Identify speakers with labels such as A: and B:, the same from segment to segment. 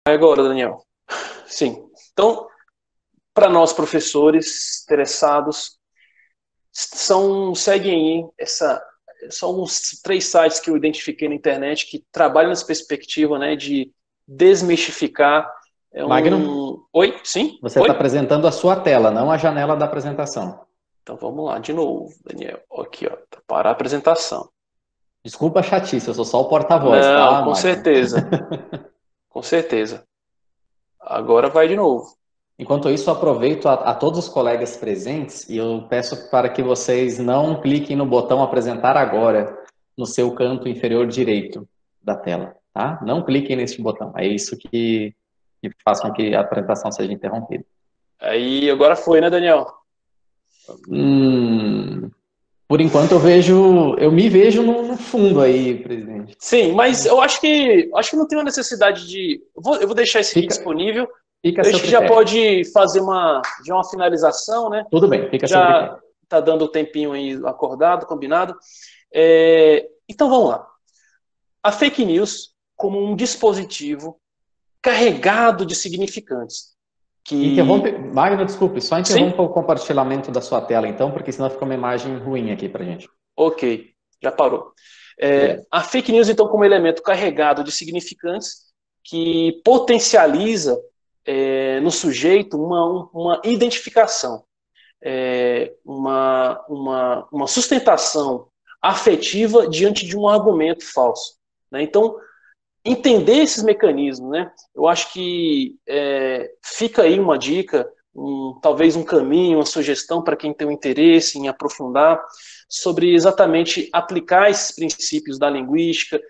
A: Agora, Daniel. Sim. Então, para nós professores interessados, seguem aí são uns 3 sites que eu identifiquei na internet que trabalham nessa perspectiva, né, de desmistificar
B: Magno,
A: Oi? Sim?
B: você está
A: Oi?
B: apresentando a sua tela, não a janela da apresentação.
A: Então vamos lá, de novo, Daniel. Aqui, ó, para a apresentação.
B: Desculpa a chatice, eu sou só o porta-voz,
A: Não,
B: tá,
A: com
B: Magno?
A: certeza, com certeza. Agora vai de novo.
B: Enquanto isso, aproveito a todos os colegas presentes e eu peço para que vocês não cliquem no botão apresentar agora no seu canto inferior direito da tela, tá? Não cliquem nesse botão, é isso que faz com que a apresentação seja interrompida.
A: Aí, agora foi, né, Daniel?
B: Hum, por enquanto eu me vejo no fundo aí, presidente.
A: Sim, mas eu acho que não tem uma necessidade de. Eu vou deixar esse aqui
B: Fica,
A: disponível.
B: fica a
A: A
B: seu
A: gente já
B: critério.
A: pode fazer uma finalização, né?
B: Tudo bem, fica a seu
A: Já
B: critério.
A: está dando o tempinho aí acordado, combinado. Então vamos lá. A fake news como um dispositivo carregado de significantes.
B: Interrompe,
A: Que.
B: Magno, desculpe, só
A: Sim?
B: interrompa o compartilhamento da sua tela, então, porque senão fica uma imagem ruim aqui pra gente.
A: Ok, já parou.
B: Beleza.
A: A fake news, então, como elemento carregado de significantes que potencializa no sujeito uma identificação, uma sustentação afetiva diante de um argumento falso. Né? Então, entender esses mecanismos, né? Eu acho que fica aí uma dica, talvez um caminho, uma sugestão para quem tem um interesse em aprofundar sobre exatamente aplicar esses princípios da linguística,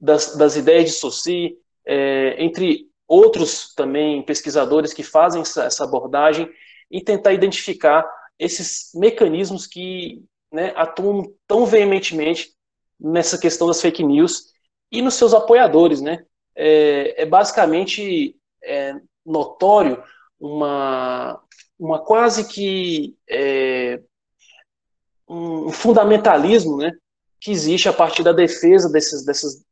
A: das ideias de Saussure, entre outros também pesquisadores que fazem essa abordagem e tentar identificar esses mecanismos que, né, atuam tão veementemente nessa questão das fake news e nos seus apoiadores, né? Basicamente notório uma quase que um fundamentalismo, né? Que existe a partir da defesa dessas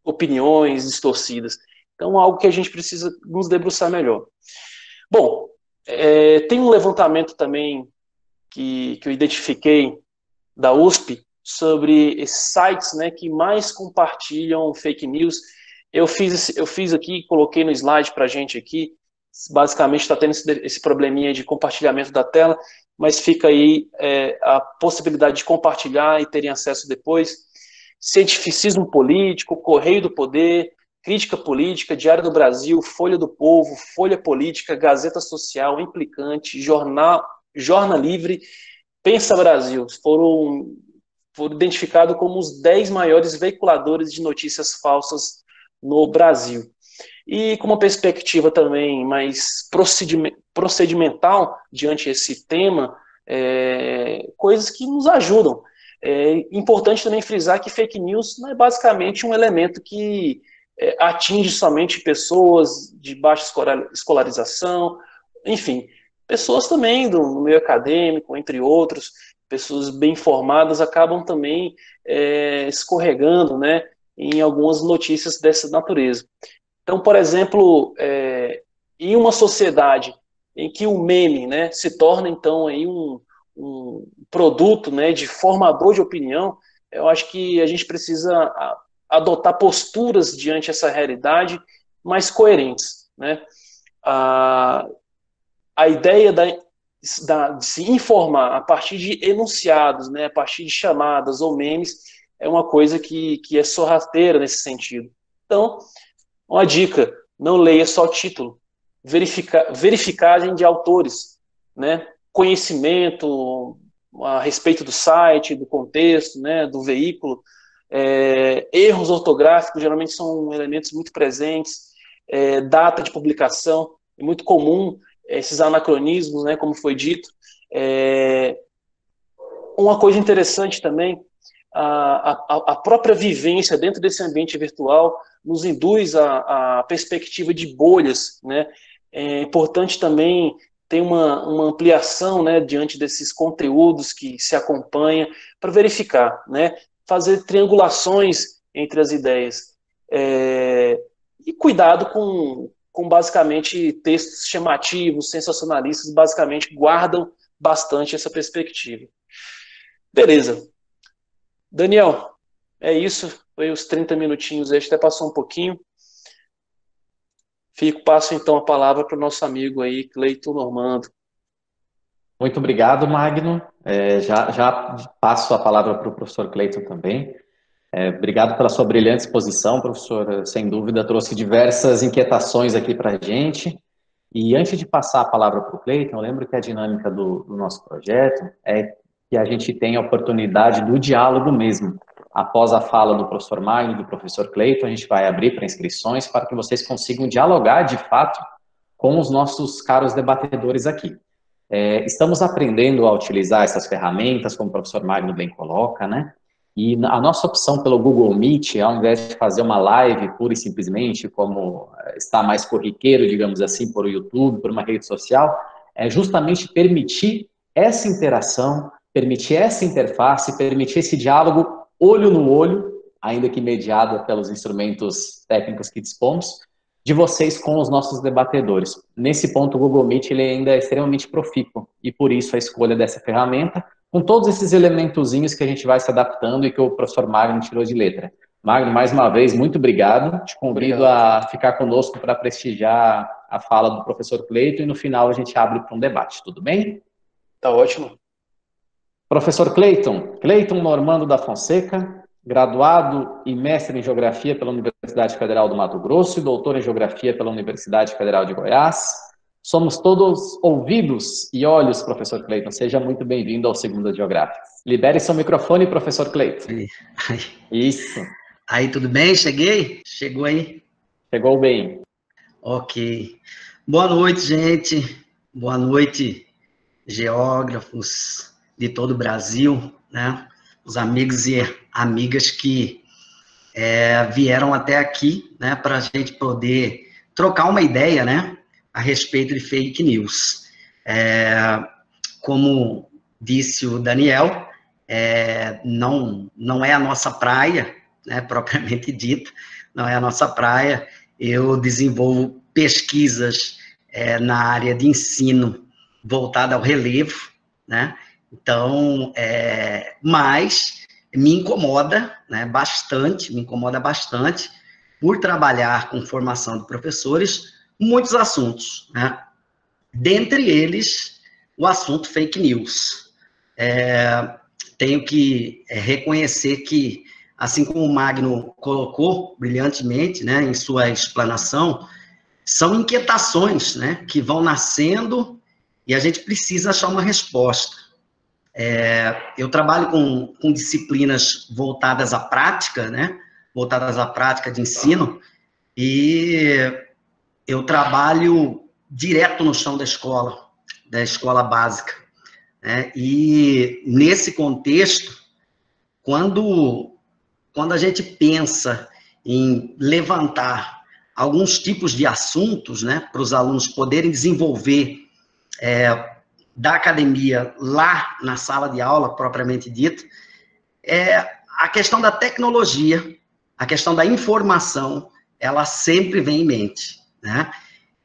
A: opiniões distorcidas. Então, algo que a gente precisa nos debruçar melhor. Bom, tem um levantamento também que eu identifiquei da USP sobre esses sites, né, que mais compartilham fake news. Eu fiz aqui, coloquei no slide para a gente aqui. Basicamente está tendo esse probleminha de compartilhamento da tela, mas fica aí a possibilidade de compartilhar e terem acesso depois. Cientificismo político, Correio do Poder, Crítica Política, Diário do Brasil, Folha do Povo, Folha Política, Gazeta Social, Implicante, Jornal Livre, Pensa Brasil. Foram identificados como os 10 maiores veiculadores de notícias falsas no Brasil. E com uma perspectiva também mais procedimental diante desse tema, coisas que nos ajudam. É importante também frisar que fake news não é basicamente um elemento que atinge somente pessoas de baixa escolarização, enfim, pessoas também do meio acadêmico, entre outros, pessoas bem informadas acabam também escorregando, né, em algumas notícias dessa natureza. Então, por exemplo, em uma sociedade em que o meme, né, se torna então aí um produto, né, de formador de opinião, eu acho que a gente precisa adotar posturas diante dessa realidade mais coerentes, né? A, a ideia de se informar a partir de enunciados, né, a partir de chamadas ou memes, é uma coisa que é sorrateira nesse sentido. Então, uma dica, não leia só título, verificagem de autores, né? Conhecimento a respeito do site, do contexto, né? Do veículo, erros ortográficos geralmente são elementos muito presentes, data de publicação, é muito comum esses anacronismos, né? Como foi dito. Uma coisa interessante também, a própria vivência dentro desse ambiente virtual nos induz a perspectiva de bolhas, né? É importante também ter uma ampliação, né, diante desses conteúdos que se acompanha para verificar, né? Fazer triangulações entre as ideias. E cuidado com basicamente textos chamativos, sensacionalistas, basicamente guardam bastante essa perspectiva. Beleza. Daniel, é isso. Foi os 30 minutinhos aí, até passou um pouquinho. Passo então a palavra para o nosso amigo aí, Cleiton Normando.
B: Muito obrigado, Magno. Já passo a palavra para o professor Cleiton também. Obrigado pela sua brilhante exposição, professor. Sem dúvida, trouxe diversas inquietações aqui para a gente. E antes de passar a palavra para o Cleiton, eu lembro que a dinâmica do nosso projeto é que a gente tem a oportunidade do diálogo mesmo. Após a fala do professor Magno e do professor Cleiton, a gente vai abrir para inscrições para que vocês consigam dialogar, de fato, com os nossos caros debatedores aqui. Estamos aprendendo a utilizar essas ferramentas, como o professor Magno bem coloca, né? E a nossa opção pelo Google Meet, ao invés de fazer uma live pura e simplesmente, como está mais corriqueiro, digamos assim, por YouTube, por uma rede social, é justamente permitir essa interação, permitir essa interface, permitir esse diálogo olho no olho, ainda que mediado pelos instrumentos técnicos que dispomos, de vocês com os nossos debatedores. Nesse ponto, o Google Meet ele ainda é extremamente profícuo, e por isso a escolha dessa ferramenta, com todos esses elementozinhos que a gente vai se adaptando e que o professor Magno tirou de letra. Magno, mais uma vez, muito obrigado. Te convido a ficar conosco para prestigiar a fala do professor Cleiton e no final a gente abre para um debate, tudo bem?
A: Tá ótimo.
B: Professor Cleiton Normando da Fonseca, graduado e mestre em Geografia pela Universidade Federal do Mato Grosso e doutor em Geografia pela Universidade Federal de Goiás. Somos todos ouvidos e olhos, professor Cleiton. Seja muito bem-vindo ao Segundas Geográficas. Libere seu microfone, professor Cleiton. Isso.
C: Aí, tudo bem? Cheguei? Chegou aí?
B: Chegou bem.
C: Ok. Boa noite, gente. Boa noite, geógrafos de todo o Brasil, né? Os amigos e amigas que vieram até aqui, né, para a gente poder trocar uma ideia, né, a respeito de fake news. Como disse o Daniel, não é a nossa praia, né, propriamente dita, não é a nossa praia. Eu desenvolvo pesquisas na área de ensino voltada ao relevo, né, então, mas me incomoda, né, bastante, por trabalhar com formação de professores, muitos assuntos, né, dentre eles, o assunto fake news. Tenho que reconhecer que, assim como o Magno colocou brilhantemente, né, em sua explanação, são inquietações, né, que vão nascendo e a gente precisa achar uma resposta. Eu trabalho com disciplinas voltadas à prática, né, voltadas à prática de ensino, e eu trabalho direto no chão da escola básica, né, e nesse contexto, quando a gente pensa em levantar alguns tipos de assuntos, né, para os alunos poderem desenvolver da academia lá na sala de aula, propriamente dita, a questão da tecnologia, a questão da informação, ela sempre vem em mente, né?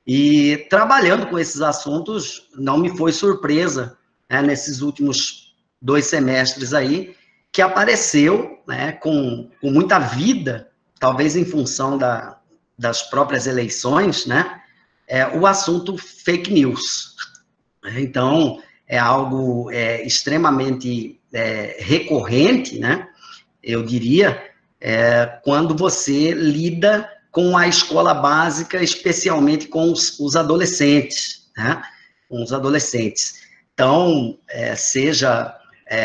C: E trabalhando com esses assuntos, não me foi surpresa, né, nesses últimos 2 semestres aí, que apareceu, né, com muita vida, talvez em função das próprias eleições, né, o assunto fake news. Então, é algo extremamente recorrente, né, eu diria, quando você lida com a escola básica, especialmente com os adolescentes, né, com os adolescentes. Então, seja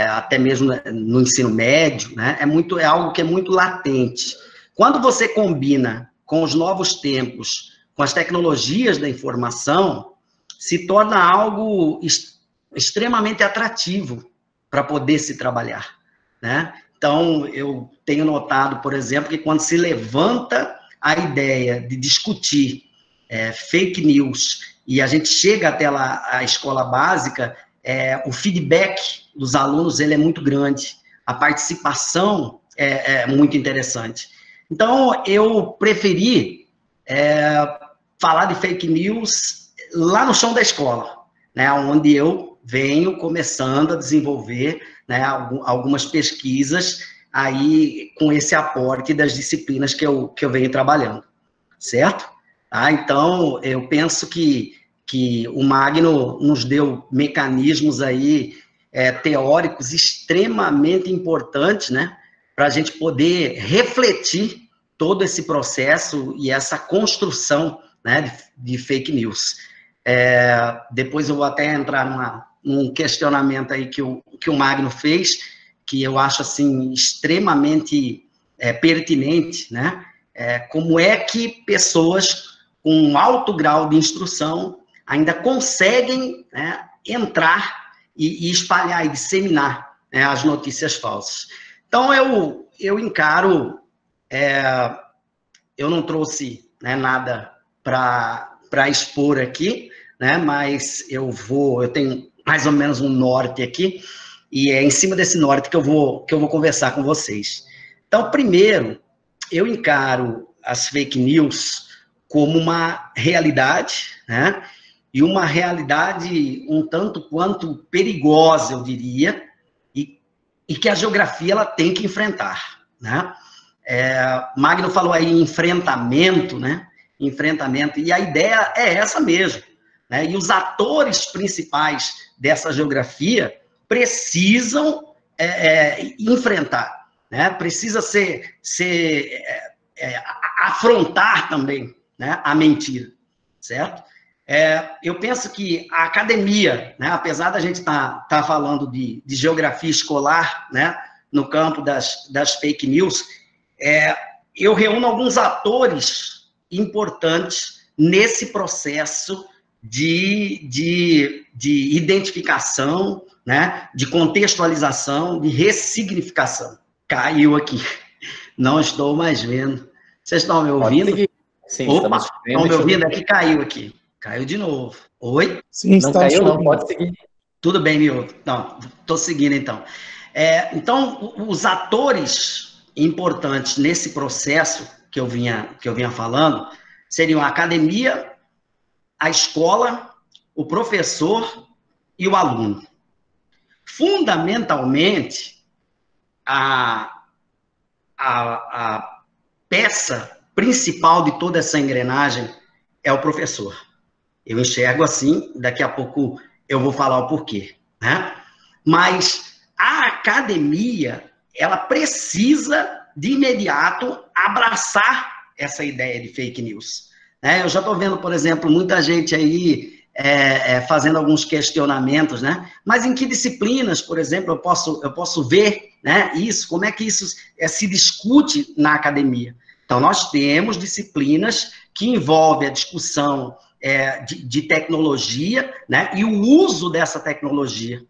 C: até mesmo no ensino médio, né, é algo que é muito latente. Quando você combina com os novos tempos, com as tecnologias da informação, se torna algo extremamente atrativo para poder se trabalhar, né? Então, eu tenho notado, por exemplo, que quando se levanta a ideia de discutir fake news e a gente chega até lá, a escola básica, o feedback dos alunos ele é muito grande, a participação é muito interessante. Então, eu preferi falar de fake news lá no chão da escola, né, onde eu venho começando a desenvolver, né, algumas pesquisas aí com esse aporte das disciplinas que eu venho trabalhando, certo? Tá? Então, eu penso que o Magno nos deu mecanismos aí teóricos extremamente importantes, né, para a gente poder refletir todo esse processo e essa construção, né, de fake news. Depois eu vou até entrar num questionamento aí que o Magno fez, que eu acho, assim, extremamente pertinente, né? Como é que pessoas com um alto grau de instrução ainda conseguem, né, entrar e espalhar e disseminar, né, as notícias falsas. Então, eu encaro, eu não trouxe, né, nada para expor aqui, né, mas eu tenho mais ou menos um norte aqui, e é em cima desse norte que eu vou conversar com vocês. Então, primeiro, eu encaro as fake news como uma realidade, né, e uma realidade um tanto quanto perigosa, eu diria, e que a geografia ela tem que enfrentar, né. Magno falou aí em enfrentamento, né, enfrentamento, e a ideia é essa mesmo, né, e os atores principais dessa geografia precisam enfrentar, né, precisa afrontar também, né, a mentira, certo? Eu penso que a academia, né, apesar da gente tá falando de geografia escolar, né, no campo das fake news, eu reúno alguns atores importantes nesse processo de identificação, né, de contextualização, de ressignificação. Caiu aqui, não estou mais vendo. Vocês estão me ouvindo?
B: Sim,
C: Opa,
B: estamos
C: estão me ouvindo? Aqui caiu aqui. Caiu de novo. Oi?
B: Sim, não caiu não, pode seguir.
C: Tudo bem, Milton. Não, estou seguindo então. Então, os atores importantes nesse processo que eu vinha falando seriam a academia, a escola, o professor e o aluno. Fundamentalmente, a peça principal de toda essa engrenagem é o professor. Eu enxergo assim, daqui a pouco eu vou falar o porquê, né? Mas a academia, ela precisa, de imediato, abraçar essa ideia de fake news. Eu já estou vendo, por exemplo, muita gente aí fazendo alguns questionamentos, né? Mas em que disciplinas, por exemplo, eu posso ver, né, isso? Como é que isso se discute na academia? Então, nós temos disciplinas que envolvem a discussão de tecnologia, né, e o uso dessa tecnologia.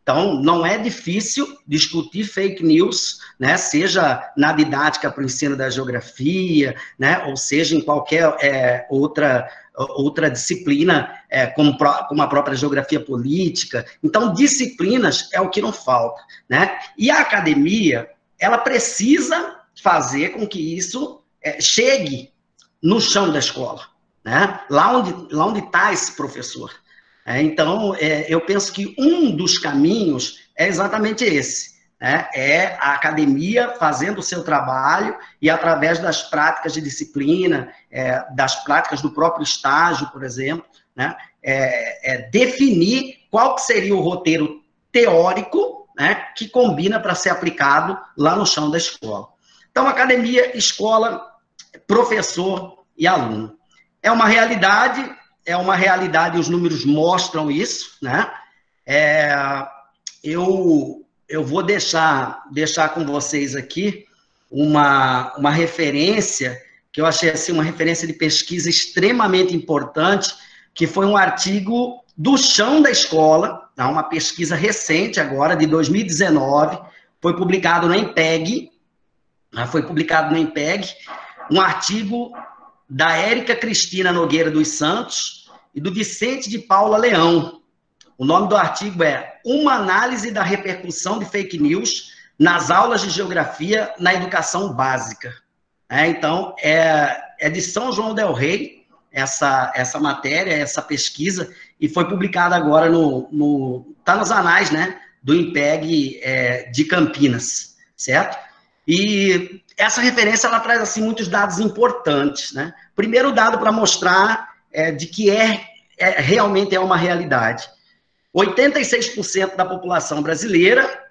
C: Então, não é difícil discutir fake news, né, seja na didática para o ensino da geografia, né, ou seja em qualquer outra disciplina, como a própria geografia política. Então, disciplinas é o que não falta, né? E a academia, ela precisa fazer com que isso chegue no chão da escola, né? Lá onde está esse professor. Então, eu penso que um dos caminhos é exatamente esse, né? É a academia fazendo o seu trabalho e através das práticas de disciplina, das práticas do próprio estágio, por exemplo, né? Definir qual que seria o roteiro teórico, né, que combina para ser aplicado lá no chão da escola. Então, academia, escola, professor e aluno. É uma realidade, os números mostram isso, né? Eu vou deixar com vocês aqui uma referência, que eu achei assim, uma referência de pesquisa extremamente importante, que foi um artigo do chão da escola, tá? Uma pesquisa recente agora, de 2019, foi publicado no IMPEG, um artigo da Érica Cristina Nogueira dos Santos e do Vicente de Paula Leão. O nome do artigo é Uma análise da repercussão de fake news nas aulas de geografia na educação básica. Então, é é de São João del Rei, essa matéria, essa pesquisa, e foi publicada agora tá nos anais, né, do INPEG de Campinas, certo? E essa referência, ela traz, assim, muitos dados importantes, né? Primeiro dado para mostrar de que realmente é uma realidade. 86% da população brasileira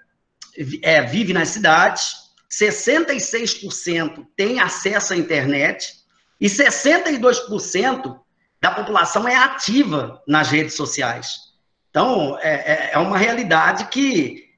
C: vive nas cidades, 66% tem acesso à internet e 62% da população é ativa nas redes sociais. Então, é uma realidade que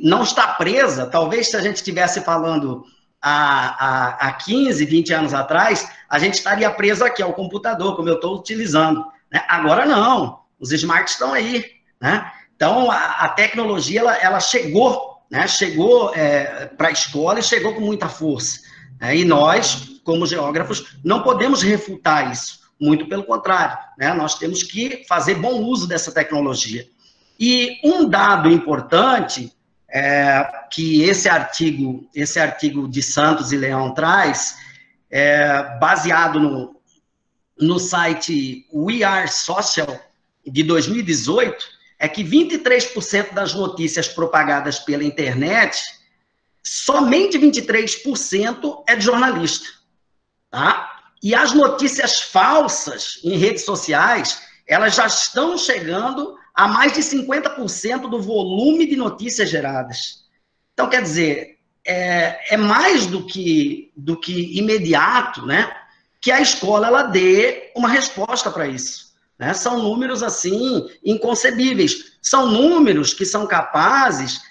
C: não está presa. Talvez se a gente estivesse falando há 15, 20 anos atrás, a gente estaria preso aqui ao computador, como eu estou utilizando, né? Agora não, os smarts estão aí, né? Então, a tecnologia, ela chegou, né? Chegou para a escola e chegou com muita força, né? E nós, como geógrafos, não podemos refutar isso, muito pelo contrário, né? Nós temos que fazer bom uso dessa tecnologia. E um dado importante que esse artigo de Santos e Leão traz, baseado no site We Are Social, de 2018, é que 23% das notícias propagadas pela internet, somente 23% é de jornalista, tá? E as notícias falsas em redes sociais, elas já estão chegando a mais de 50% do volume de notícias geradas. Então, quer dizer, é mais do que imediato, né, que a escola ela dê uma resposta para isso, né? São números, assim, inconcebíveis. São números que são capazes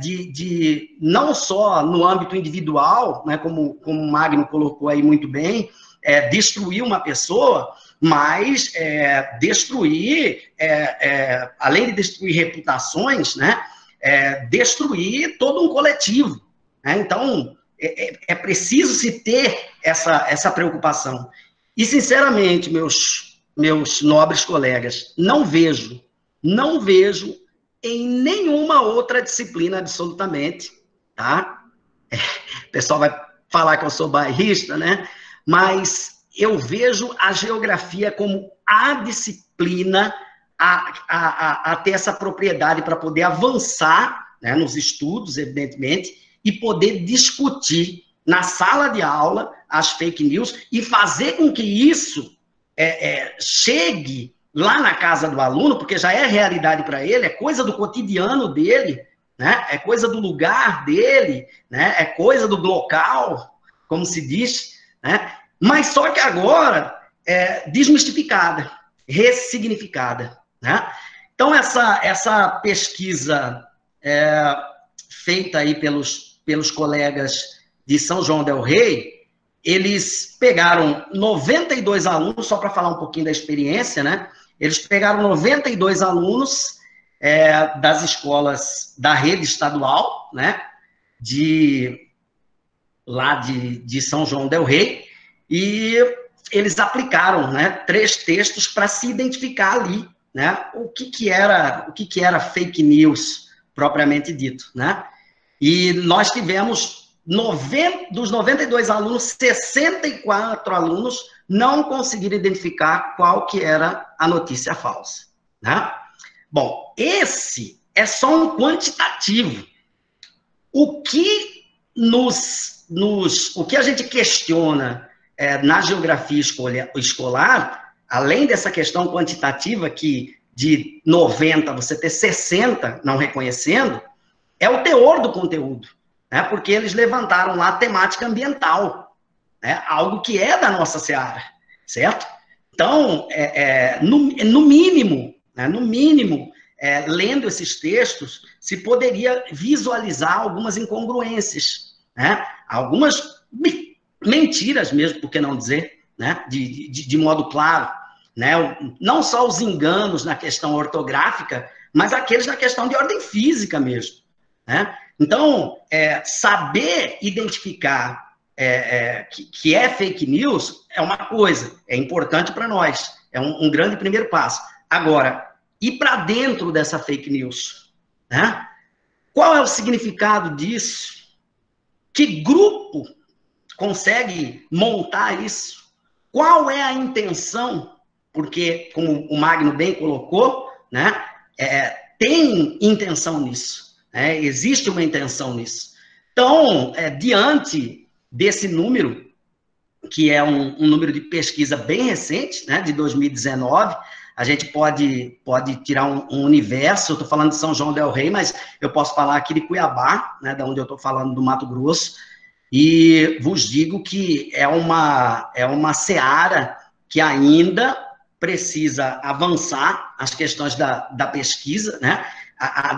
C: de não só no âmbito individual, né, como o Magno colocou aí muito bem, destruir uma pessoa, mas destruir, além de destruir reputações, né, destruir todo um coletivo, né? Então, é preciso se ter essa preocupação. E, sinceramente, meus nobres colegas, não vejo em nenhuma outra disciplina, absolutamente, tá? O pessoal vai falar que eu sou bairrista, né? Mas eu vejo a geografia como a disciplina a ter essa propriedade para poder avançar, né, nos estudos, evidentemente, e poder discutir na sala de aula as fake news e fazer com que isso chegue lá na casa do aluno, porque já é realidade para ele, é coisa do cotidiano dele, né? É coisa do lugar dele, né? É coisa do local, como se diz, né? Mas só que agora desmistificada, ressignificada, né? Então, essa pesquisa feita aí pelos colegas de São João del Rei, eles pegaram 92 alunos, só para falar um pouquinho da experiência, né? Eles pegaram 92 alunos das escolas da rede estadual, né? Lá de São João del Rei, e eles aplicaram, né, 3 textos para se identificar ali, né? O que era fake news propriamente dito, né? E nós tivemos dos 92 alunos, 64 alunos não conseguiram identificar qual que era a notícia falsa, né? Bom, esse é só um quantitativo. O que a gente questiona na geografia escolar, além dessa questão quantitativa que de 90 você ter 60 não reconhecendo, é o teor do conteúdo, né? Porque eles levantaram lá a temática ambiental, né? Algo que é da nossa seara, certo? Então, no mínimo, né? Lendo esses textos, se poderia visualizar algumas incongruências, né? Algumas mentiras mesmo, por que não dizer, né? De modo claro, né? Não só os enganos na questão ortográfica, mas aqueles na questão de ordem física mesmo, né? Então, saber identificar que é fake news é uma coisa, é importante para nós, é um grande primeiro passo. Agora, ir para dentro dessa fake news, né? Qual é o significado disso? Que grupo consegue montar isso? Qual é a intenção? Porque, como o Magno bem colocou, né, tem intenção nisso, né, existe uma intenção nisso. Então, diante desse número, que é um número de pesquisa bem recente, né, de 2019, a gente pode tirar um universo, eu estou falando de São João del Rei, mas eu posso falar aqui de Cuiabá, né, da onde eu estou falando, do Mato Grosso, e vos digo que é uma seara que ainda precisa avançar as questões da pesquisa, né,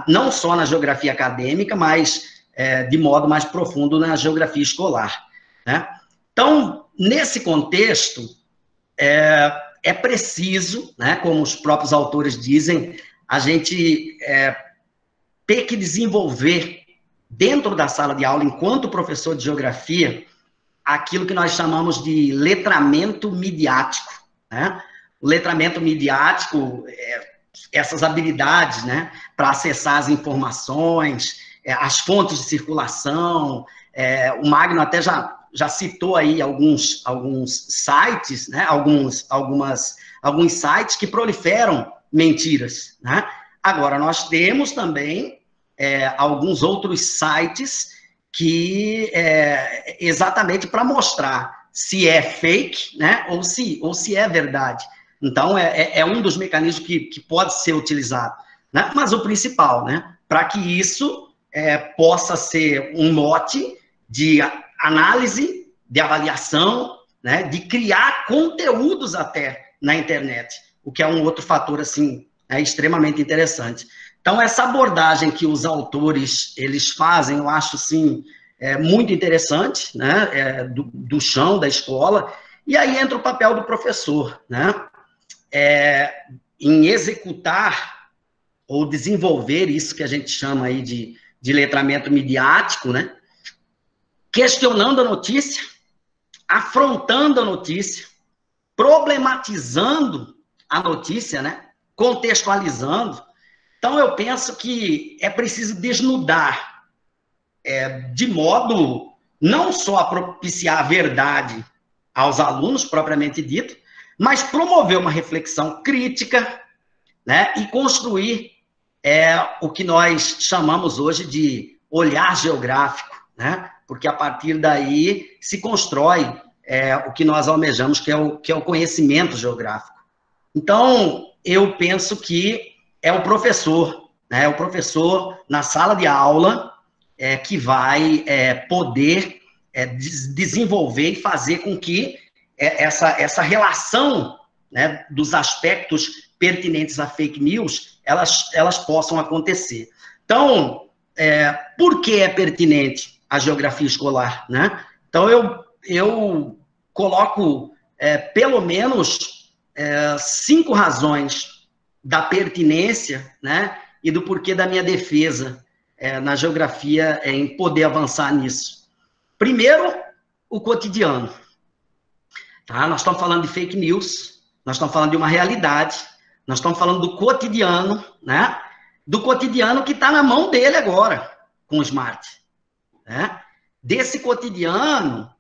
C: não só na geografia acadêmica, mas de modo mais profundo na geografia escolar, né. Então, nesse contexto, é preciso, né, como os próprios autores dizem, a gente ter que desenvolver, dentro da sala de aula, enquanto professor de geografia, aquilo que nós chamamos de letramento midiático, né? O letramento midiático, essas habilidades, né, para acessar as informações, as fontes de circulação, o Magno até já citou aí alguns sites, né, alguns sites que proliferam mentiras, né? Agora, nós temos também alguns outros sites que exatamente para mostrar se é fake, né, ou se é verdade. Então, é um dos mecanismos que pode ser utilizado, né? Mas o principal, né, para que isso possa ser um mote de análise, de avaliação, né, de criar conteúdos até na internet, o que é um outro fator, assim, extremamente interessante. Então, essa abordagem que os autores, eles fazem, eu acho, assim, muito interessante, né, do chão da escola, e aí entra o papel do professor, né, em executar ou desenvolver isso que a gente chama aí de letramento midiático, né, questionando a notícia, afrontando a notícia, problematizando a notícia, né, contextualizando. Então, eu penso que é preciso desnudar, de modo não só a propiciar a verdade aos alunos, propriamente dito, mas promover uma reflexão crítica, né, e construir o que nós chamamos hoje de olhar geográfico, né, porque a partir daí se constrói o que nós almejamos, que é o conhecimento geográfico. Então, eu penso que é o professor, né, o professor na sala de aula que vai poder desenvolver e fazer com que essa relação, né, dos aspectos pertinentes a fake news, elas possam acontecer. Então, por que é pertinente a geografia escolar, né? Então, eu coloco pelo menos 5 razões da pertinência, né, e do porquê da minha defesa na geografia em poder avançar nisso. Primeiro, o cotidiano. Tá? Nós estamos falando de fake news, nós estamos falando de uma realidade, nós estamos falando do cotidiano, né? Do cotidiano que está na mão dele agora, com o smart. Né? Desse cotidiano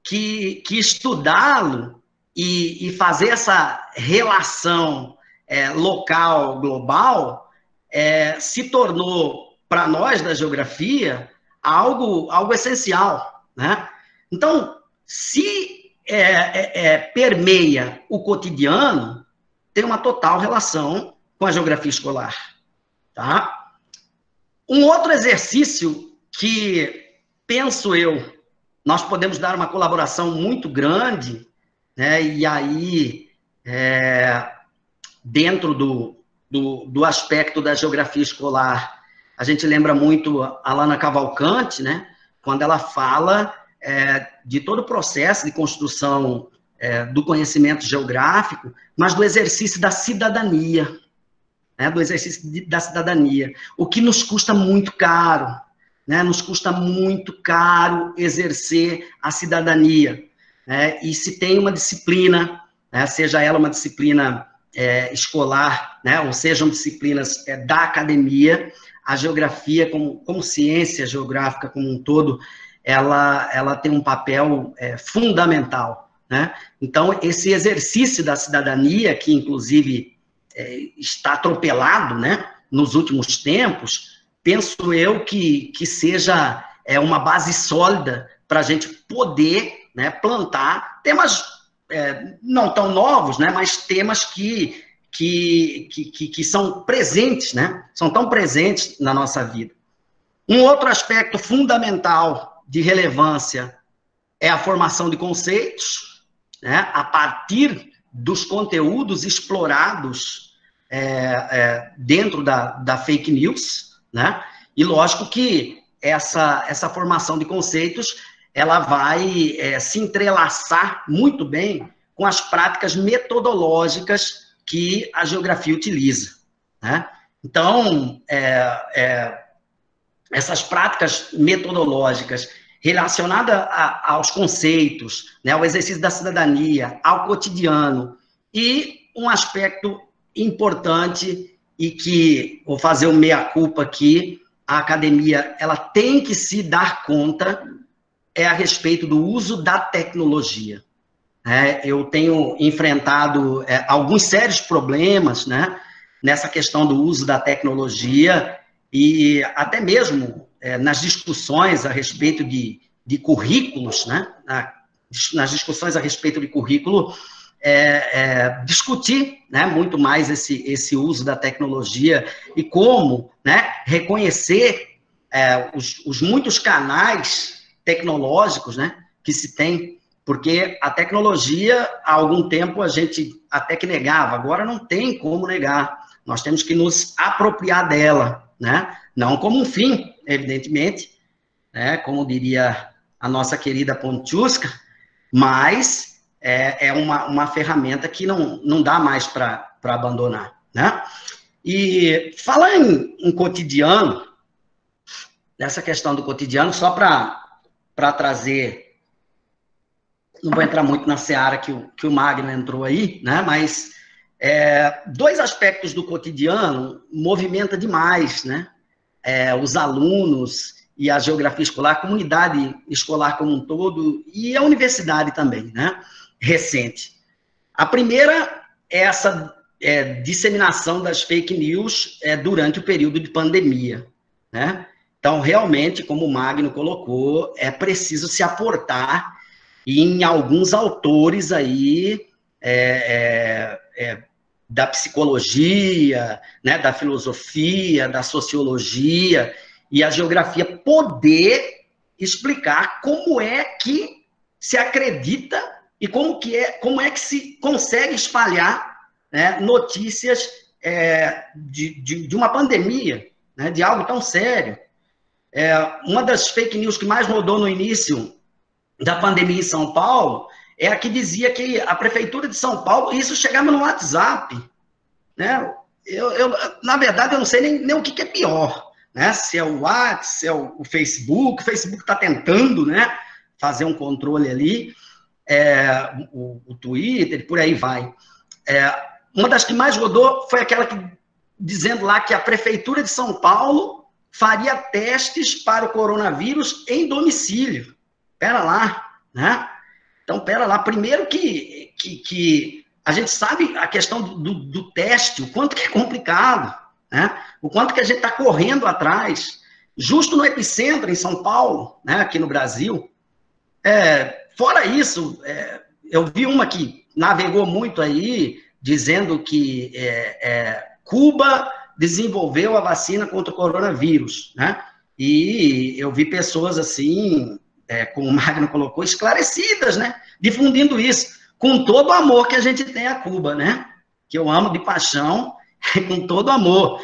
C: que estudá-lo e fazer essa relação local, global, se tornou, para nós da geografia, algo essencial. Né? Então, se permeia o cotidiano, tem uma total relação com a geografia escolar. Tá? Um outro exercício que, penso eu, nós podemos dar uma colaboração muito grande, né, e aí, dentro do aspecto da geografia escolar, a gente lembra muito a Alana Cavalcante, né, quando ela fala de todo o processo de construção do conhecimento geográfico, mas do exercício da cidadania, né, do exercício da cidadania, o que nos custa muito caro, né, nos custa muito caro exercer a cidadania, né, e se tem uma disciplina, né, seja ela uma disciplina escolar, né, ou sejam disciplinas da academia, a geografia como ciência geográfica como um todo, ela tem um papel fundamental, né? Então, esse exercício da cidadania, que inclusive está atropelado, né, nos últimos tempos, penso eu que seja uma base sólida para a gente poder, né, plantar temas não tão novos, né, mas temas que são presentes, né, são tão presentes na nossa vida. Um outro aspecto fundamental de relevância é a formação de conceitos, né, a partir dos conteúdos explorados dentro da fake news, né, e lógico que essa formação de conceitos, ela vai se entrelaçar muito bem com as práticas metodológicas que a geografia utiliza, né? Então, essas práticas metodológicas relacionadas aos conceitos, né, ao exercício da cidadania, ao cotidiano, e um aspecto importante, e que, vou fazer o meia-culpa aqui, a academia ela tem que se dar conta, a respeito do uso da tecnologia. Eu tenho enfrentado alguns sérios problemas, né, nessa questão do uso da tecnologia, e até mesmo nas discussões a respeito de currículos, né, nas discussões a respeito de currículo, discutir, né, muito mais esse uso da tecnologia e como, né, reconhecer os muitos canais tecnológicos, né, que se tem, porque a tecnologia, há algum tempo, a gente até que negava, agora não tem como negar, nós temos que nos apropriar dela, né, não como um fim, evidentemente, né, como diria a nossa querida Pontiusca, mas é uma ferramenta que não dá mais para abandonar, né. E falar em cotidiano, nessa questão do cotidiano, só para trazer, não vou entrar muito na seara que o Magno entrou aí, né, mas dois aspectos do cotidiano movimenta demais, né, os alunos e a geografia escolar, a comunidade escolar como um todo, e a universidade também, né, recente. A primeira é essa disseminação das fake news durante o período de pandemia, né. Então, realmente, como o Magno colocou, é preciso se aportar em alguns autores aí da psicologia, né, da filosofia, da sociologia, e a geografia poder explicar como é que se acredita e como é que se consegue espalhar, né, notícias de uma pandemia, né, de algo tão sério. Uma das fake news que mais rodou no início da pandemia em São Paulo é a que dizia que a Prefeitura de São Paulo, isso chegava no WhatsApp, né? Na verdade, eu não sei nem o que é pior, né? Se é o WhatsApp, se é o Facebook está tentando, né, fazer um controle ali, o Twitter, por aí vai. Uma das que mais rodou foi aquela dizendo lá que a Prefeitura de São Paulo faria testes para o coronavírus em domicílio. Pera lá, né? Então, pera lá. Primeiro que a gente sabe a questão do teste, o quanto que é complicado, né? O quanto que a gente está correndo atrás, justo no epicentro, em São Paulo, né? Aqui no Brasil. Fora isso, eu vi uma que navegou muito aí, dizendo que Cuba desenvolveu a vacina contra o coronavírus, né? E eu vi pessoas assim, como o Magno colocou, esclarecidas, né? Difundindo isso, com todo o amor que a gente tem a Cuba, né? Que eu amo de paixão, com todo amor.